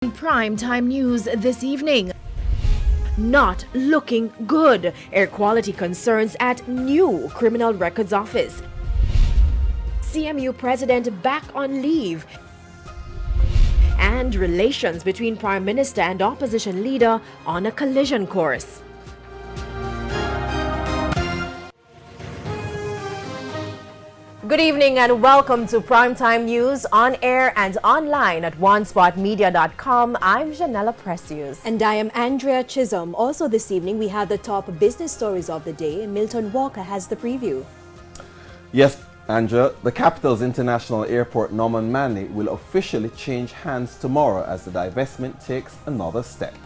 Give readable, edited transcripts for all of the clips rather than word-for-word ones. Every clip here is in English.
Primetime news this evening. Not looking good. Air quality concerns at new Criminal Records Office. CMU President back on leave. And relations between Prime Minister and opposition leader on a collision course. Good evening and welcome to Primetime News on air and online at onespotmedia.com. I'm Janella Precious. And I am Andrea Chisholm. Also this evening we have the top business stories of the day. Milton Walker has the preview. Yes, Andrea, the capital's international airport Norman Manley will officially change hands tomorrow as the divestment takes another step.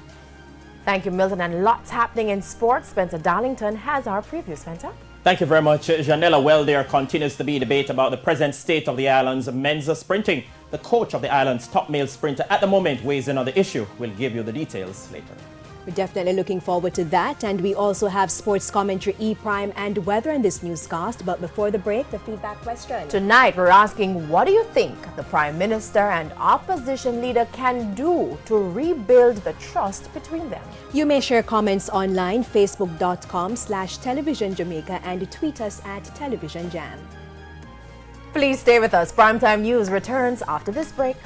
Thank you, Milton. And lots happening in sports. Spencer Darlington has our preview. Spencer? Thank you very much, Janella. Well, there continues to be debate about the present state of the island's men's sprinting. The coach of the island's top male sprinter at the moment weighs in on the issue. We'll give you the details later. We're definitely looking forward to that. And we also have sports commentary, E-Prime, and weather in this newscast. But before the break, the feedback question. Tonight, we're asking, what do you think the Prime Minister and opposition leader can do to rebuild the trust between them? You may share comments online, facebook.com/Television Jamaica, and tweet us at Television Jam. Please stay with us. Primetime News returns after this break.